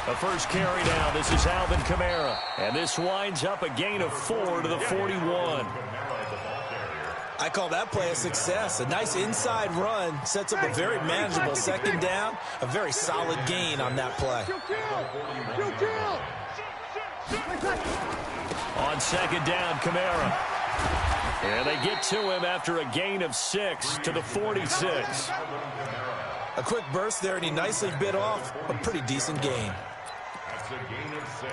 A first carry now. This is Alvin Kamara. And this winds up a gain of 4 to the 41. I call that play a success. A nice inside run sets up a very manageable second down. A very solid gain on that play. On second down, Kamara. And they get to him after a gain of 6 to the 46. A quick burst there, and he nicely bit off a pretty decent gain. That's a gain of 6.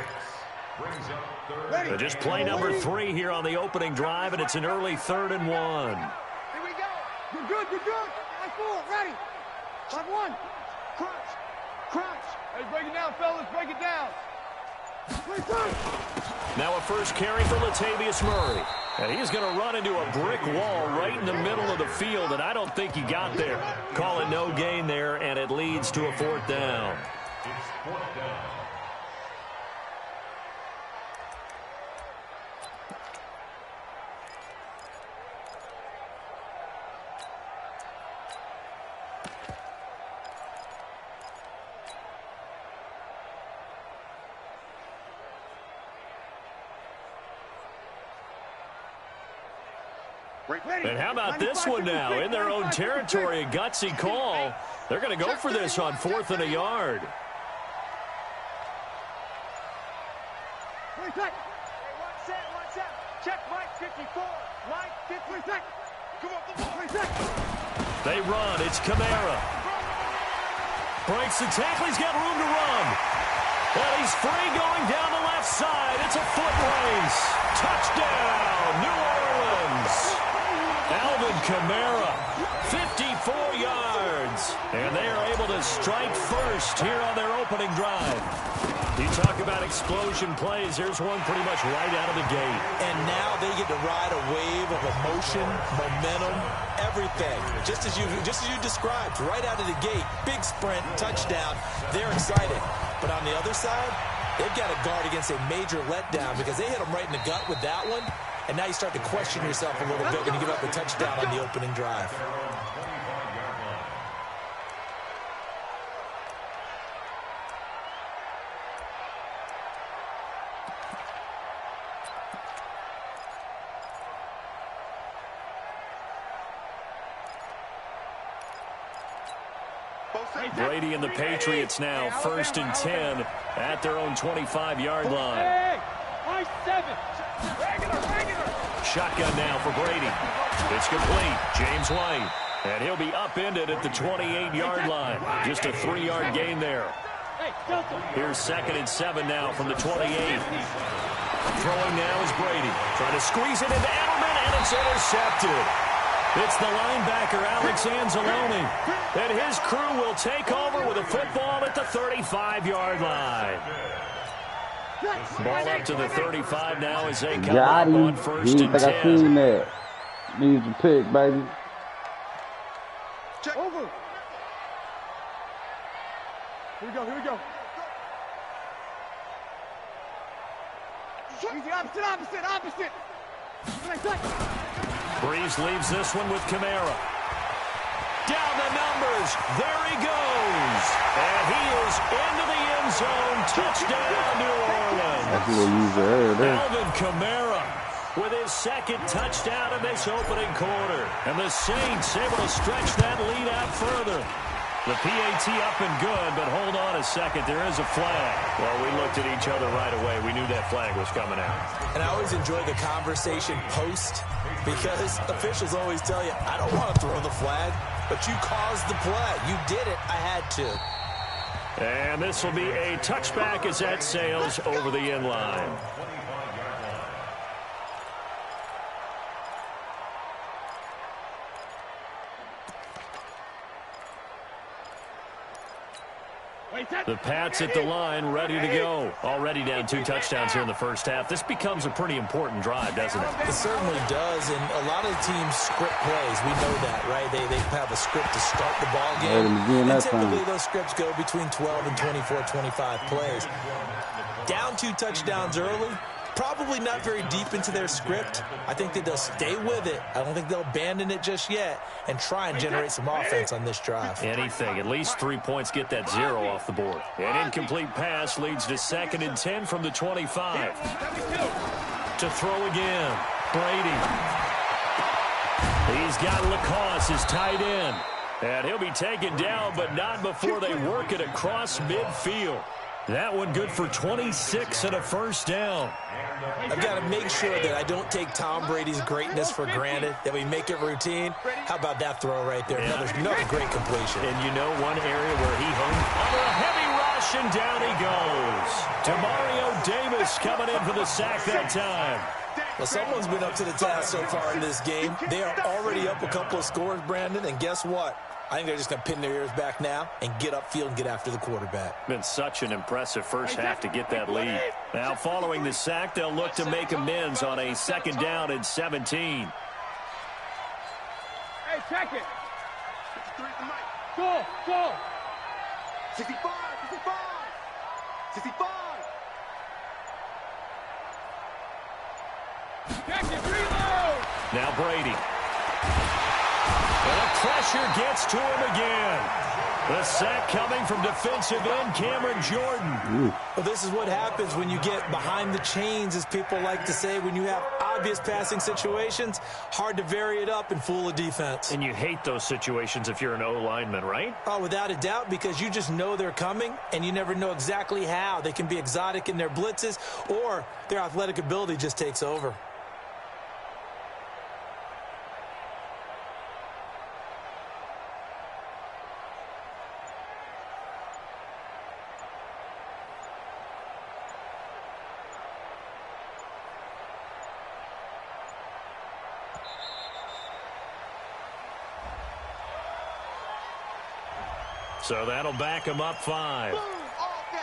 Brings up third. So just play number 3 here on the opening drive, and it's an early 3rd and 1. Here we go. You're good. You're good. Nice ball. Ready. 5-1. Crunch. Crunch. Hey, break it down, fellas. Break it down. Now a first carry for Latavius Murray. And he's going to run into a brick wall right in the middle of the field, and I don't think he got there. Call it no gain there, and it leads to a 4th down. It's 4th down. And how about this one now? In their own territory, a gutsy call. They're going to go for this on 4th and a yard. One set. Check Mike 54. Mike 50. Come on. They run. It's Kamara. Breaks the tackle. He's got room to run. And he's free going down the left side. It's a foot race. Touchdown, New Orleans. Alvin Kamara, 54 yards. And they are able to strike first here on their opening drive. You talk about explosion plays. Here's one pretty much right out of the gate. And now they get to ride a wave of emotion, momentum, everything. Just as you described, right out of the gate. Big sprint, touchdown. They're excited. But on the other side, they've got to guard against a major letdown because they hit them right in the gut with that one. And now you start to question yourself a little bit when you give up a touchdown on the opening drive. Brady and the Patriots now 1st and 10 at their own 25-yard line. Shotgun now for Brady. It's complete. James White. And he'll be upended at the 28-yard line. Just a 3-yard gain there. Here's 2nd and 7 now from the 28. Throwing now is Brady. Trying to squeeze it into Edelman, and it's intercepted. It's the linebacker, Alex Anzalone. And his crew will take over with a football at the 35-yard line. Ball up to the 35 now as they come up on 1st and 10. I seen that. Needs a pick, baby. Check. Over. Here we go. Easy, opposite. Breeze leaves this one with Kamara. Down the numbers. There he goes. And he is into the end zone. Touchdown, New Orleans. That's a little user there. Alvin Kamara with his 2nd touchdown in this opening quarter. And the Saints able to stretch that lead out further. The PAT up and good, but hold on a second. There is a flag. Well, we looked at each other right away. We knew that flag was coming out. And I always enjoy the conversation post because officials always tell you, I don't want to throw the flag, but you caused the play. You did it. I had to. And this will be a touchback as that sails over the end line. The Pats at the line, ready to go. Already down 2 touchdowns here in the first half. This becomes a pretty important drive, doesn't it? It certainly does, and a lot of the teams script plays. We know that, right? They have a script to start the ball game. And typically those scripts go between 12 and 24, 25 plays. Down 2 touchdowns early, probably not very deep into their script. I think that they'll stay with it. I don't think they'll abandon it just yet and try and generate some offense on this drive. Anything. At least 3 points get that 0 off the board. An incomplete pass leads to 2nd and 10 from the 25. To throw again. Brady. He's got Lacoste, his tight end. And he'll be taken down, but not before they work it across midfield. That one good for 26 and a first down. I've got to make sure that I don't take Tom Brady's greatness for granted, that we make it routine. How about that throw right there? Yeah. Another great completion. And you know one area where he honed under a heavy rush, and down he goes. Demario Davis coming in for the sack that time. Well, someone's been up to the task so far in this game. They are already up a couple of scores, Brandon, and guess what? I think they're just going to pin their ears back now and get upfield and get after the quarterback. Been such an impressive first half to get that lead. Now, following the sack, they'll look to make amends on a 2nd down and 17. Hey, check it. Go, go. 65, 65, 65. Check it, reload. Now Brady. And the pressure gets to him again. The sack coming from defensive end Cameron Jordan. Well, this is what happens when you get behind the chains, as people like to say. When you have obvious passing situations, hard to vary it up and fool a defense. And you hate those situations if you're an O-lineman, right? Oh, without a doubt, because you just know they're coming, and you never know exactly how. They can be exotic in their blitzes, or their athletic ability just takes over. So that'll back him up 5. Boom, all day.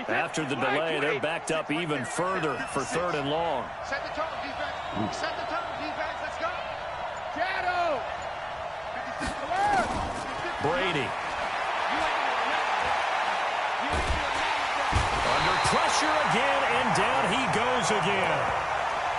After the delay, they're backed up even further for 3rd and long. Set the tone, defense. Set the tone, defense. Let's go. Shadow. Brady. Under pressure again, and down he goes again.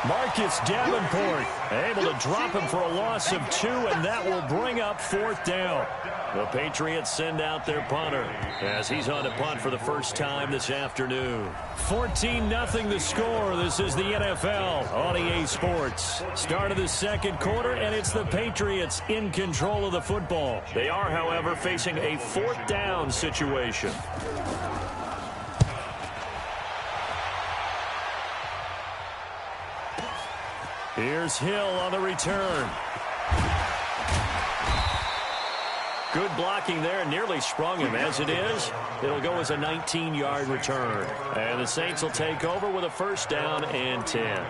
Marcus Davenport able to drop him for a loss of 2, and that will bring up 4th down. The Patriots send out their punter as he's on to punt for the first time this afternoon. 14-0 the score. This is the NFL on EA Sports. Start of the 2nd quarter, and it's the Patriots in control of the football. They are, however, facing a 4th down situation. Here's Hill on the return. Good blocking there, nearly sprung him. As it is, it'll go as a 19-yard return. And the Saints will take over with a 1st down and 10.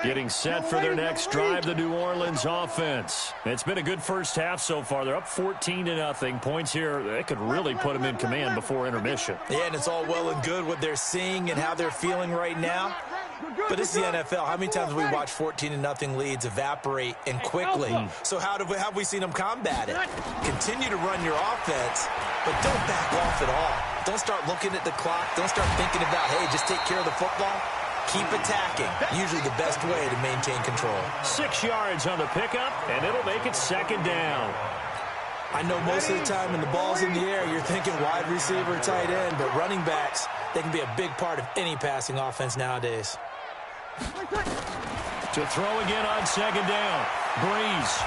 Getting set for their next drive, the New Orleans offense. It's been a good first half so far. They're up 14-0. Points here, they could really put them in command before intermission. Yeah, and it's all well and good what they're seeing and how they're feeling right now. But it's the NFL. How many times have we watched 14-0 leads evaporate and quickly? So how have we seen them combat it? Continue to run your offense, but don't back off at all. Don't start looking at the clock. Don't start thinking about, hey, just take care of the football. Keep attacking. Usually the best way to maintain control. 6 yards on the pickup, and it'll make it 2nd down. I know most of the time when the ball's in the air, you're thinking wide receiver, tight end, but running backs, they can be a big part of any passing offense nowadays. To throw again on 2nd down. Breeze.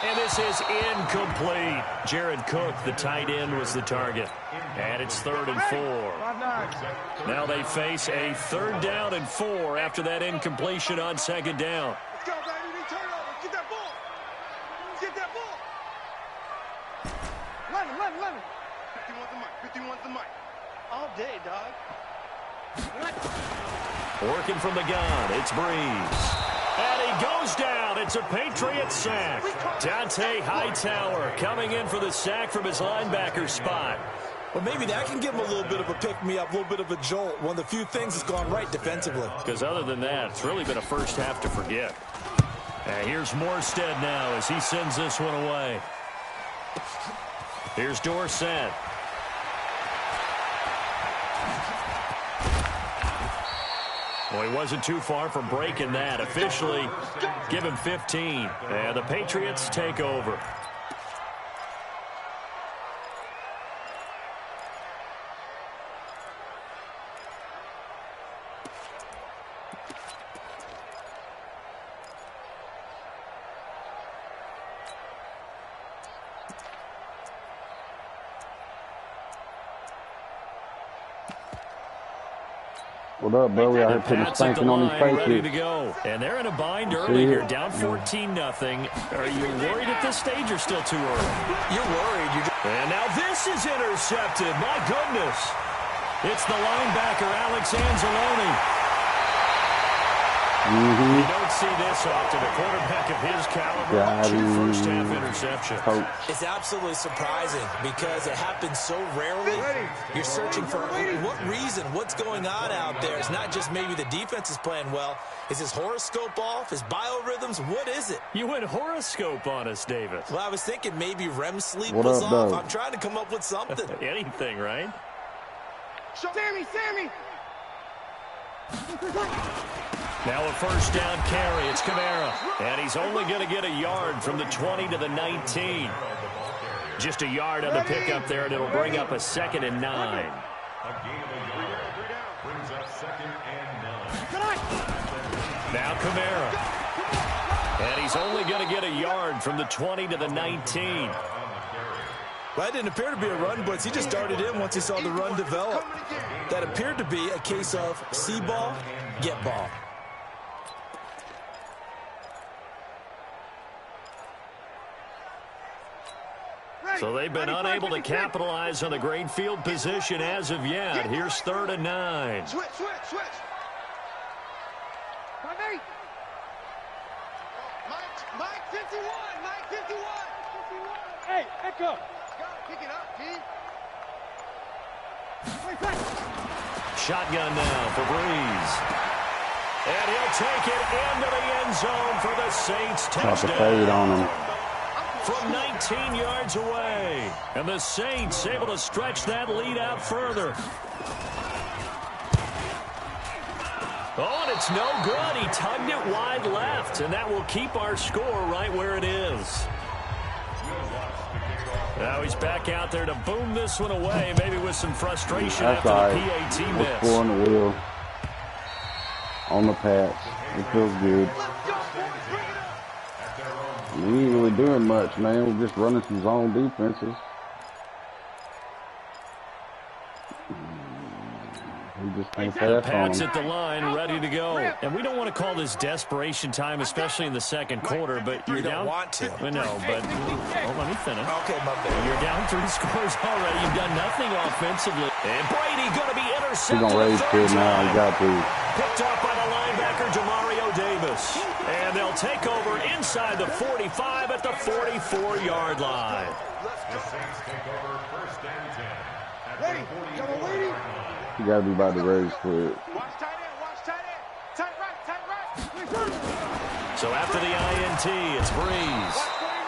And this is incomplete. Jared Cook, the tight end, was the target. And it's 3rd and 4. Now they face a 3rd down and 4 after that incompletion on 2nd down. Let's go, baby. Turnover. Get that ball. Get that ball. Let him. 51's the mic. 51's the mic. All day, dog. Working from the gun, it's Breeze. And he goes down. It's a Patriot sack. Dante Hightower coming in for the sack from his linebacker spot. Well, maybe that can give him a little bit of a pick-me-up, a little bit of a jolt. One of the few things that's gone right defensively. Because other than that, it's really been a first half to forget. And here's Morstead now as he sends this one away. Here's Dorsett. Well, he wasn't too far from breaking that. Officially, give him 15. And the Patriots take over. What up, bro? We out here putting a spanking on these ready to Patriots. go. And they're in a bind early here, down 14-0. Are you worried at this stage or still too early? You're worried. And now this is intercepted. My goodness. It's the linebacker, Alex Anzalone. You don't see this often. A quarterback of his caliber, two first-half interceptions. It's absolutely surprising because it happens so rarely. You're searching for what reason, what's going on out there. It's not just maybe the defense is playing well. Is his horoscope off? His biorhythms? What is it? You went horoscope on us, Davis. Well, I was thinking maybe REM sleep was off. I'm trying to come up with something. Anything, right? Sammy! Now a first down carry. It's Kamara. And he's only going to get a yard from the 20 to the 19. Just a yard on the pickup there, and it'll bring up a 2nd and 9. Now Kamara. And he's only going to get a yard from the 20 to the 19. Well, that didn't appear to be a run blitz. He just darted in once he saw the run develop. That appeared to be a case of see ball, get ball. So they've been unable to capitalize on the great field position as of yet. Here's 3rd and 9. Switch. Mike 51. Hey, Echo. Pick it up, Keith. Shotgun now for Breeze. And he'll take it into the end zone for the Saints touchdown. On him. From 19 yards away. And the Saints able to stretch that lead out further. Oh, and it's no good. He tugged it wide left, and that will keep our score right where it is. Now he's back out there to boom this one away, maybe with some frustration after the PAT miss. Let's 4 on the wheel. On the patch. It feels good. We ain't really doing much, man. We're just running some zone defenses. We just can't pass Pat's on at the line, ready to go. And we don't want to call this desperation time, especially in the second quarter, but you're down. You don't want to. I know, but let me finish. Okay, my bad. You're down 3 scores already. You've done nothing offensively. And Brady going to be intercepted. He's going to raise kid now. He got to. Picked off by the linebacker, Demario Davis. And they'll take over inside the 45 at the 44-yard line. The Saints take over 1st and 10. Ready. Come on, Brady. He got to be about to raise quick. Watch tight end. Tight right. So after the INT, it's Breeze.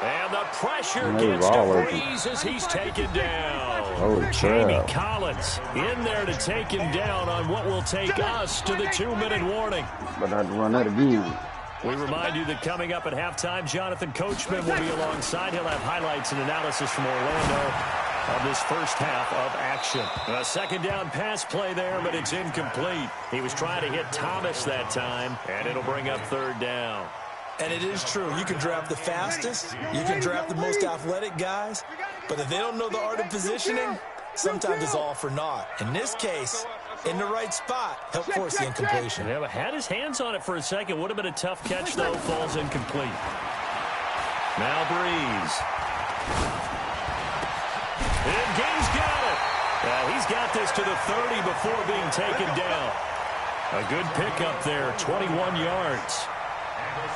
And the pressure gets all to open. Breeze as he's taken down. Holy Jamie crap. Collins in there to take him down on what will take us to the 2-minute warning. But I had to run that again. We remind you that coming up at halftime, Jonathan Coachman will be alongside. He'll have highlights and analysis from Orlando of this first half of action. A 2nd down pass play there, but it's incomplete. He was trying to hit Thomas that time, and it'll bring up 3rd down. And it is true. You can draft the fastest. You can draft the most athletic guys. But if they don't know the art of positioning, sometimes it's all for naught. In this case, in the right spot, help force the incompletion. Yeah, but had his hands on it for a second. Would have been a tough catch, though. Falls incomplete. Now Breeze. And Gaines got it. He's got this to the 30 before being taken down. A good pickup there, 21 yards.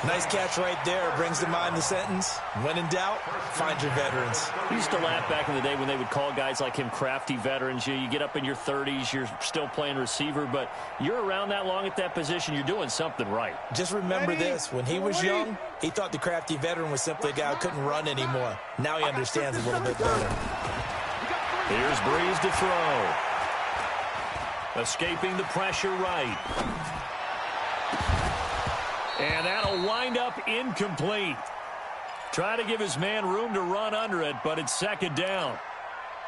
Nice catch right there. Brings to mind the sentence, when in doubt, find your veterans. We used to laugh back in the day when they would call guys like him crafty veterans. You get up in your 30s, you're still playing receiver, but you're around that long at that position, you're doing something right. Just remember this. When he was young, he thought the crafty veteran was simply a guy who couldn't run anymore. Now he understands a little bit better. Here's Breeze to throw. Escaping the pressure right. And that'll wind up incomplete. Try to give his man room to run under it, but it's second down.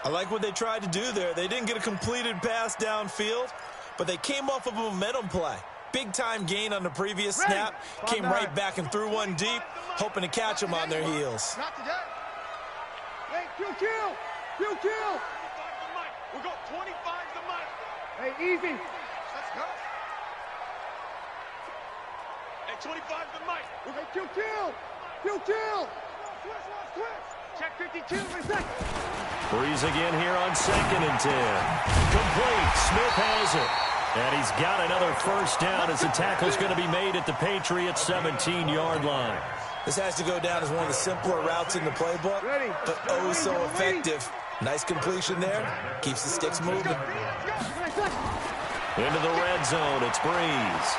I like what they tried to do there. They didn't get a completed pass downfield, but they came off of a momentum play. Big-time gain on the previous snap. Came right back and threw one deep, hoping to catch them on their heels. Not today. Hey, kill. We got 25 the mic. Hey, easy. Let's go. Hey, 25 the mic. Hey, kill. Twist. Check 52 for a second. Breeze again here on 2nd and 10. Complete. Smith has it. And he's got another first down as the tackle's going to be made at the Patriots' 17-yard line. This has to go down as one of the simpler routes in the playbook, but oh so effective. Nice completion there. Keeps the sticks moving. Into the red zone, it's Breeze.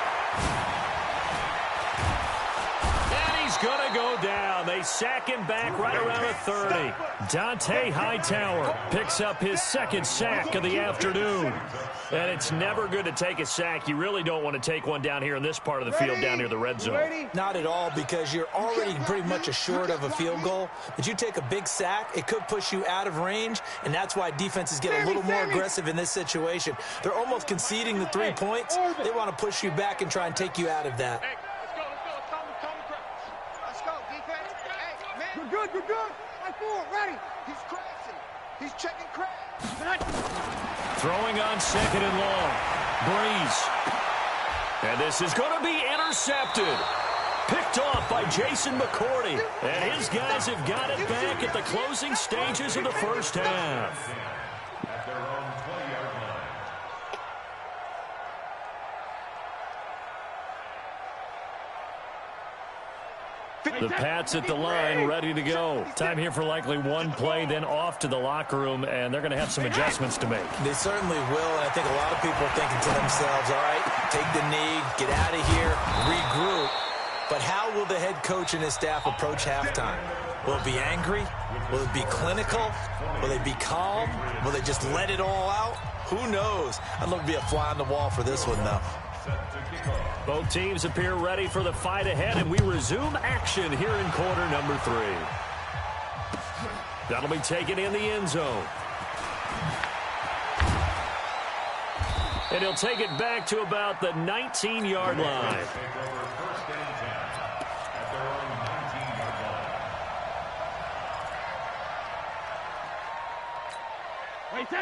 And he's going to go down. They sack him back right around the 30. Dante Hightower picks up his second sack of the afternoon. And it's never good to take a sack. You really don't want to take one down here in this part of the field down near the red zone. Not at all, because you're already pretty much assured of a field goal. But you take a big sack, it could push you out of range, and that's why defenses get a little more aggressive in this situation. They're almost conceding the 3 points. They want to push you back and try and take you out of that. Hey, let's go, defense. Hey, man. We're good. I four, ready. He's crashing. He's checking crash. Throwing on 2nd and long. Breeze. And this is going to be intercepted. Picked off by Jason McCourty. And his guys have got it back at the closing stages of the first half. At their own 20-yard line. The Pats at the line, ready to go. Time here for likely one play, then off to the locker room, and they're going to have some adjustments to make. They certainly will, and I think a lot of people are thinking to themselves, all right, take the knee, get out of here, regroup. But how will the head coach and his staff approach halftime? Will it be angry? Will it be clinical? Will they be calm? Will they just let it all out? Who knows? I'd love to be a fly on the wall for this one, though. Both teams appear ready for the fight ahead, and we resume action here in quarter number 3. That'll be taken in the end zone. And he'll take it back to about the 19-yard line.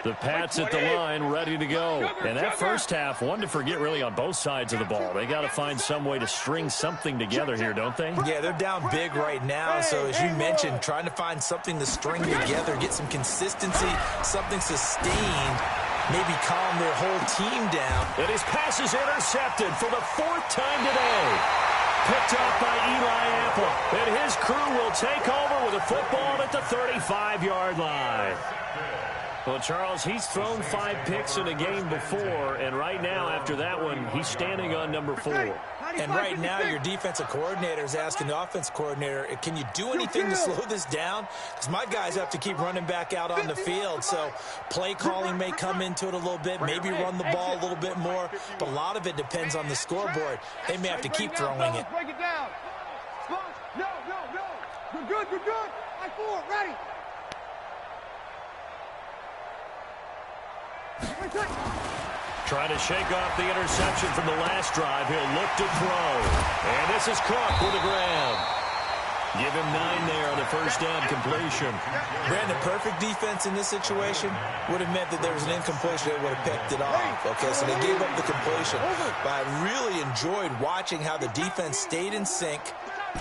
The Pats at the line, ready to go. And that first half, one to forget really on both sides of the ball. They got to find some way to string something together here, don't they? Yeah, they're down big right now. So as you mentioned, trying to find something to string together, get some consistency, something sustained, maybe calm their whole team down. And his pass is intercepted for the 4th time today. Picked off by Eli Apple. And his crew will take over with a football at the 35-yard line. Well, Charles, he's thrown 5 picks in a game before, and right now, after that one, he's standing on number 4. And right now, your defensive coordinator is asking the offensive coordinator, can you do anything to slow this down? Because my guys have to keep running back out on the field. So play calling may come into it a little bit, maybe run the ball a little bit more. But a lot of it depends on the scoreboard. They may have to keep throwing it. Break it down. No. We're good. I four, ready. Trying to shake off the interception from the last drive. He'll look to throw. And this is Cook with a grab. Give him 9 there on the first down completion. Brandon, perfect defense in this situation would have meant that there was an incompletion. They would have picked it off. Okay, so they gave up the completion. But I really enjoyed watching how the defense stayed in sync,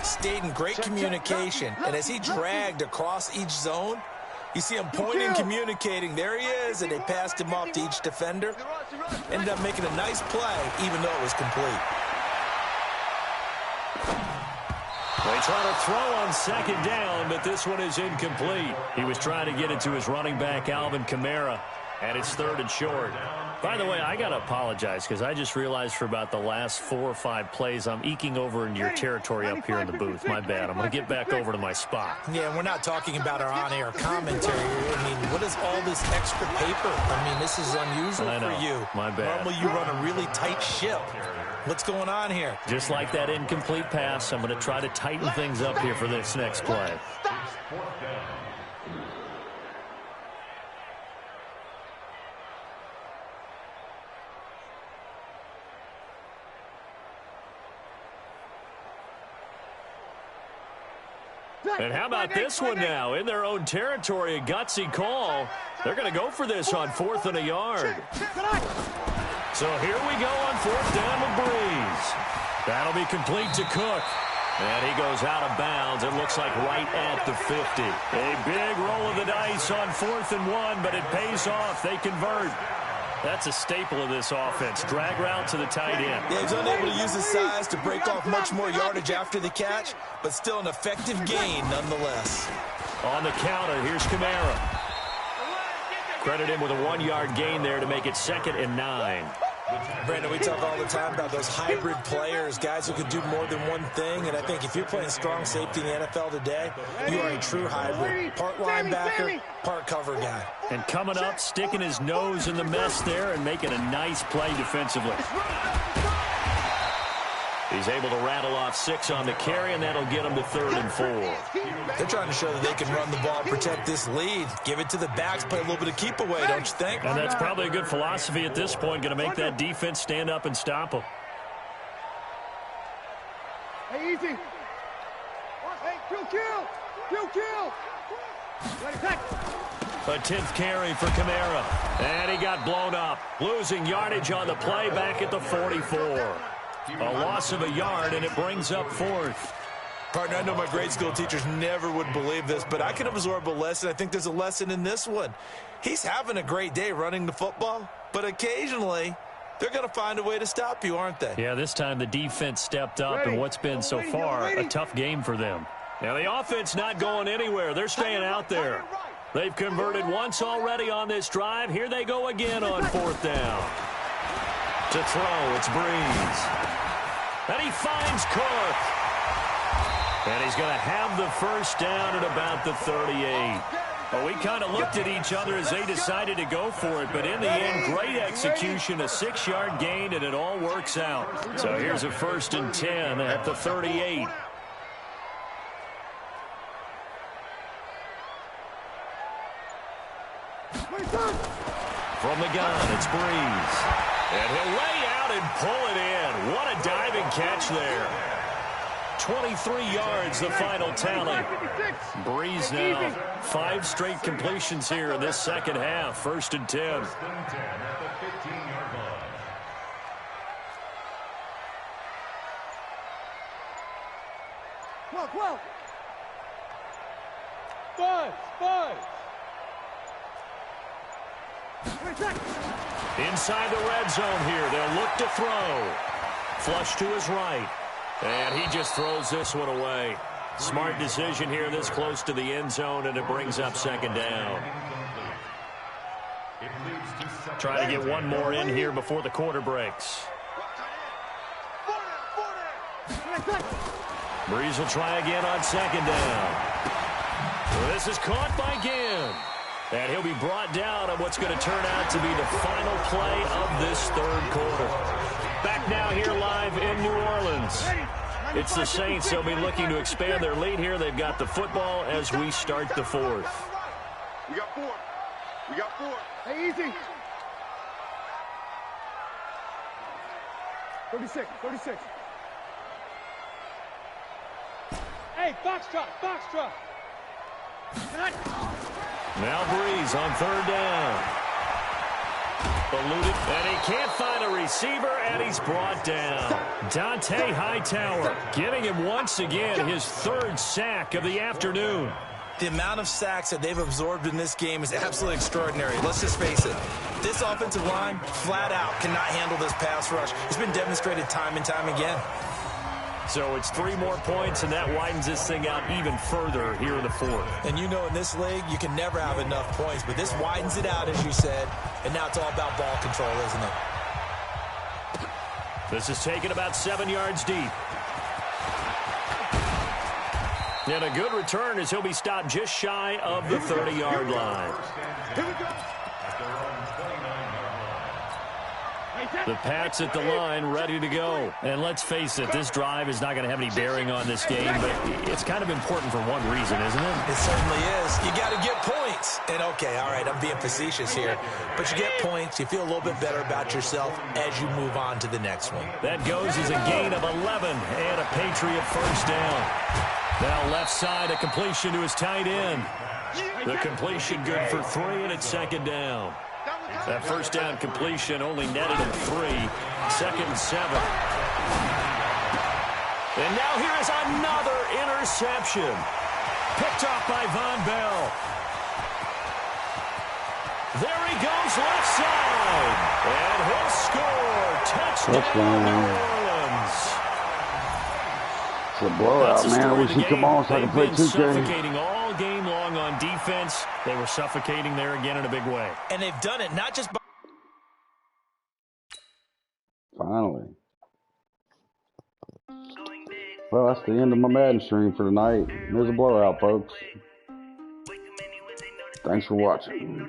stayed in great communication. And as he dragged across each zone, You see him pointing, communicating. There he is, and they passed him off to each defender. Ended up making a nice play, even though it was complete. They try to throw on second down, but this one is incomplete. He was trying to get it to his running back, Alvin Kamara, and it's 3rd and short. By the way, I got to apologize because I just realized for about the last 4 or 5 plays, I'm eking over into your territory up here in the booth. My bad. I'm going to get back over to my spot. Yeah, we're not talking about our on-air commentary. I mean, what is all this extra paper? I mean, this is unusual for you. My bad. Normally you run a really tight ship. What's going on here? Just like that incomplete pass, I'm going to try to tighten things up here for this next play. And how about this one now? In their own territory, a gutsy call. They're going to go for this on 4th and a yard. So here we go on 4th down with Breeze. That'll be complete to Cook. And he goes out of bounds. It looks like right at the 50. A big roll of the dice on 4th and 1, but it pays off. They convert. That's a staple of this offense. Drag route to the tight end. Yeah, he's unable to use his size to break off much more yardage after the catch, but still an effective gain nonetheless. On the counter, here's Kamara. Credit him with a 1-yard gain there to make it 2nd and 9. Brandon, we talk all the time about those hybrid players, guys who can do more than one thing, and I think if you're playing strong safety in the NFL today, you are a true hybrid. Part linebacker, part cover guy. And coming up, sticking his nose in the mess there and making a nice play defensively. He's able to rattle off 6 on the carry, and that'll get him to 3rd and 4. They're trying to show that they can run the ball, protect this lead. Give it to the backs, play a little bit of keep away, don't you think? And that's probably a good philosophy at this point, going to make that defense stand up and stop them. Hey, easy. Hey, kill. A 10th carry for Kamara. And he got blown up. Losing yardage on the play back at the 44. A loss of a yard, and it brings up 4th. Partner, I know my grade school teachers never would believe this, but I can absorb a lesson. I think there's a lesson in this one. He's having a great day running the football, but occasionally they're going to find a way to stop you, aren't they? Yeah, this time the defense stepped up, and what's been so far a tough game for them. Now, the offense not going anywhere. They're staying out there. They've converted once already on this drive. Here they go again on 4th down. To throw, it's Breeze. And he finds Cook. And he's going to have the 1st down at about the 38. Well, we kind of looked at each other as they decided to go for it, but in the end, great execution, a 6-yard gain, and it all works out. So here's a 1st and 10 at the 38. From the gun, it's Breeze. And he'll lay out and pull it in. What a diving catch there. 23 yards, the final tally. Breeze now, 5 straight completions here in this second half. 1st and 10. Well. Five. Inside the red zone here. They'll look to throw. Flush to his right. And he just throws this one away. Smart decision here this close to the end zone, and it brings up 2nd down. Trying to get one more in here before the quarter breaks. Breeze will try again on 2nd down. This is caught by Ginn. And he'll be brought down on what's going to turn out to be the final play of this 3rd quarter. Back now here live in New Orleans. It's the Saints. They'll be looking to expand their lead here. They've got the football as we start the 4th. We got 4. Hey, easy. 36. Hey, box drop. Now Breeze on 3rd down. Eluded, and he can't find a receiver, and he's brought down. Dante Hightower giving him once again his 3rd sack of the afternoon. The amount of sacks that they've absorbed in this game is absolutely extraordinary. Let's just face it. This offensive line, flat out, cannot handle this pass rush. It's been demonstrated time and time again. So it's 3 more points, and that widens this thing out even further here in the 4th. And you know in this league, you can never have enough points, but this widens it out, as you said, and now it's all about ball control, isn't it? This is taken about 7 yards deep. And a good return as he'll be stopped just shy of the 30-yard line. Here we go. The Pats at the line, ready to go. And let's face it, this drive is not going to have any bearing on this game, but it's kind of important for one reason, isn't it? It certainly is. You got to get points. And, okay, all right, I'm being facetious here. But you get points, you feel a little bit better about yourself as you move on to the next one. That goes as a gain of 11 and a Patriot first down. Now left side, a completion to his tight end. The completion good for 3, and it's 2nd down. That first down completion only netted him 3. 2nd and 7. And now here is another interception. Picked off by Von Bell. There he goes left side. And he'll score. Touchdown, New Orleans. It's a blowout, man. I wish he'd come on so I can play 2K. Suffocating all game long on defense. They were suffocating there again in a big way. And they've done it not just by... Finally. Well, that's the end of my Madden stream for tonight. There's a blowout, folks. Thanks for watching.